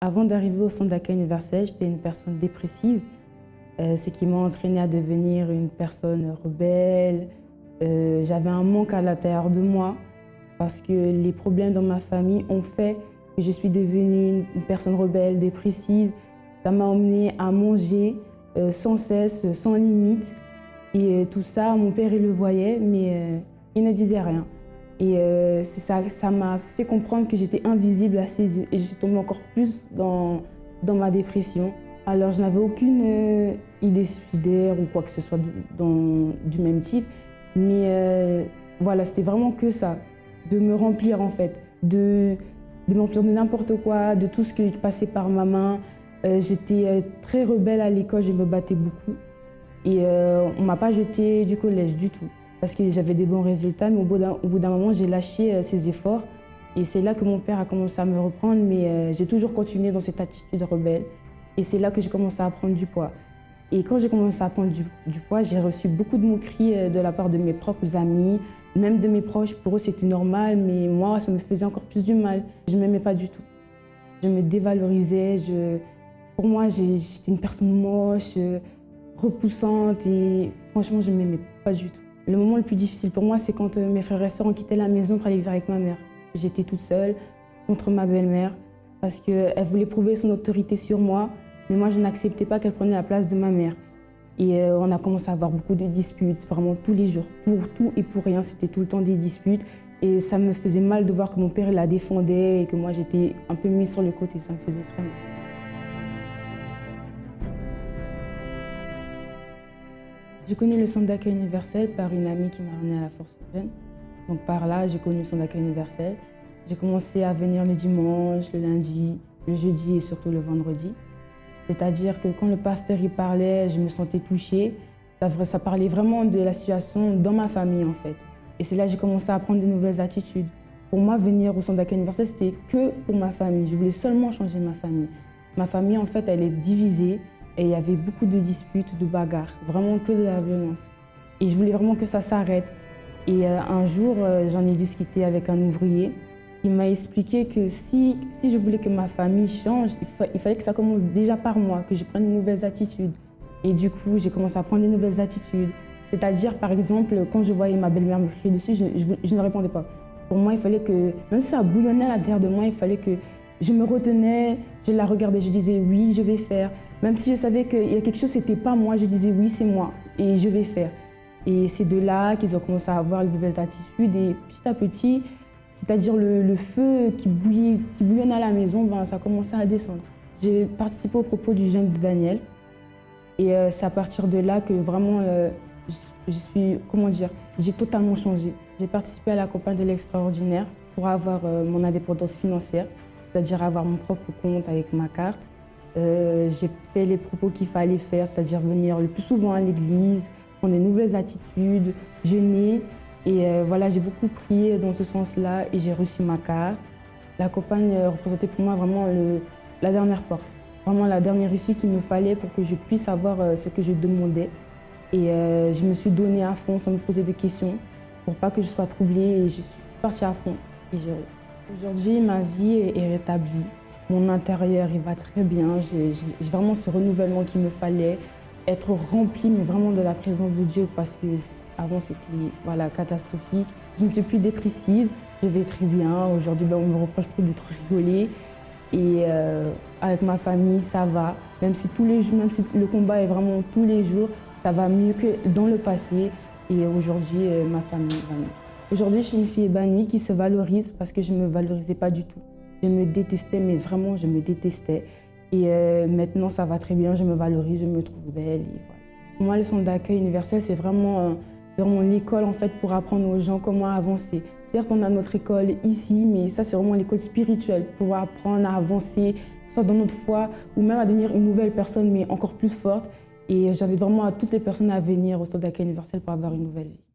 Avant d'arriver au centre d'accueil universel, j'étais une personne dépressive, ce qui m'a entraînée à devenir une personne rebelle. J'avais un manque à l'intérieur de moi parce que les problèmes dans ma famille ont fait que je suis devenue une personne rebelle, dépressive. Ça m'a emmenée à manger sans cesse, sans limite. Et tout ça, mon père, il le voyait, mais il ne disait rien. Et ça m'a fait comprendre que j'étais invisible à ses yeux et je suis tombée encore plus dans ma dépression. Alors je n'avais aucune idée suicidaire ou quoi que ce soit du même type, mais voilà, c'était vraiment que ça, de me remplir en fait, de me remplir de n'importe quoi, de tout ce qui passait par ma main. J'étais très rebelle à l'école, je me battais beaucoup et on ne m'a pas jetée du collège du tout. Parce que j'avais des bons résultats, mais au bout d'un moment, j'ai lâché ces efforts. Et c'est là que mon père a commencé à me reprendre, mais j'ai toujours continué dans cette attitude rebelle. Et c'est là que j'ai commencé à prendre du poids. Et quand j'ai commencé à prendre du poids, j'ai reçu beaucoup de moqueries de la part de mes propres amis, même de mes proches. Pour eux, c'était normal, mais moi, ça me faisait encore plus du mal. Je ne m'aimais pas du tout. Je me dévalorisais. Pour moi, j'étais une personne moche, repoussante, et franchement, je ne m'aimais pas du tout. Le moment le plus difficile pour moi, c'est quand mes frères et sœurs ont quitté la maison pour aller vivre avec ma mère. J'étais toute seule contre ma belle-mère parce qu'elle voulait prouver son autorité sur moi, mais moi je n'acceptais pas qu'elle prenne la place de ma mère. Et on a commencé à avoir beaucoup de disputes, vraiment tous les jours. Pour tout et pour rien, c'était tout le temps des disputes. Et ça me faisait mal de voir que mon père la défendait et que moi j'étais un peu mise sur le côté, ça me faisait très mal. J'ai connu le centre d'accueil universel par une amie qui m'a ramenée à la Force Jeune. Donc par là, j'ai connu le centre d'accueil universel. J'ai commencé à venir le dimanche, le lundi, le jeudi et surtout le vendredi. C'est-à-dire que quand le pasteur y parlait, je me sentais touchée. Ça parlait vraiment de la situation dans ma famille en fait. Et c'est là que j'ai commencé à prendre de nouvelles attitudes. Pour moi, venir au centre d'accueil universel, c'était que pour ma famille. Je voulais seulement changer ma famille. Ma famille, en fait, elle est divisée. Et il y avait beaucoup de disputes, de bagarres, vraiment que de la violence. Et je voulais vraiment que ça s'arrête. Et un jour, j'en ai discuté avec un ouvrier qui m'a expliqué que si je voulais que ma famille change, il fallait que ça commence déjà par moi, que je prenne de nouvelles attitudes. Et du coup, j'ai commencé à prendre de nouvelles attitudes. C'est-à-dire, par exemple, quand je voyais ma belle-mère me crier dessus, je ne répondais pas. Pour moi, il fallait que, même si ça bouillonnait à l'intérieur de moi, il fallait que je me retenais, je la regardais, je disais oui, je vais faire. Même si je savais qu'il y a quelque chose, c'était pas moi, je disais oui, c'est moi et je vais faire. Et c'est de là qu'ils ont commencé à avoir les nouvelles attitudes et petit à petit, c'est-à-dire le feu qui bouillonnait à la maison, ben, ça a commencé à descendre. J'ai participé au propos du jeûne de Daniel et c'est à partir de là que vraiment j'ai totalement changé. J'ai participé à la campagne de l'extraordinaire pour avoir mon indépendance financière, c'est-à-dire avoir mon propre compte avec ma carte. J'ai fait les propos qu'il fallait faire, c'est-à-dire venir le plus souvent à l'église, prendre de nouvelles attitudes, jeûner. Et voilà, j'ai beaucoup prié dans ce sens-là et j'ai reçu ma carte. La campagne représentait pour moi vraiment la dernière porte, vraiment la dernière issue qu'il me fallait pour que je puisse avoir ce que je demandais. Et je me suis donnée à fond sans me poser de questions pour pas que je sois troublée et je suis partie à fond et j'ai reçu. Aujourd'hui, ma vie est rétablie. Mon intérieur, il va très bien. J'ai vraiment ce renouvellement qu'il me fallait. Être remplie, mais vraiment de la présence de Dieu parce que avant c'était voilà, catastrophique. Je ne suis plus dépressive, je vais très bien. Aujourd'hui, on me reproche trop de trop rigoler. Et avec ma famille, ça va. Même si le combat est vraiment tous les jours, ça va mieux que dans le passé. Et aujourd'hui, ma famille va mieux. Aujourd'hui, je suis une fille bannie qui se valorise parce que je ne me valorisais pas du tout. Je me détestais, mais vraiment, je me détestais. Et maintenant, ça va très bien, je me valorise, je me trouve belle. Et voilà. Pour moi, le centre d'accueil universel, c'est vraiment l'école en fait, pour apprendre aux gens comment avancer. Certes, on a notre école ici, mais ça, c'est vraiment l'école spirituelle pour apprendre à avancer, soit dans notre foi, ou même à devenir une nouvelle personne, mais encore plus forte. Et j'invite vraiment à toutes les personnes à venir au centre d'accueil universel pour avoir une nouvelle vie.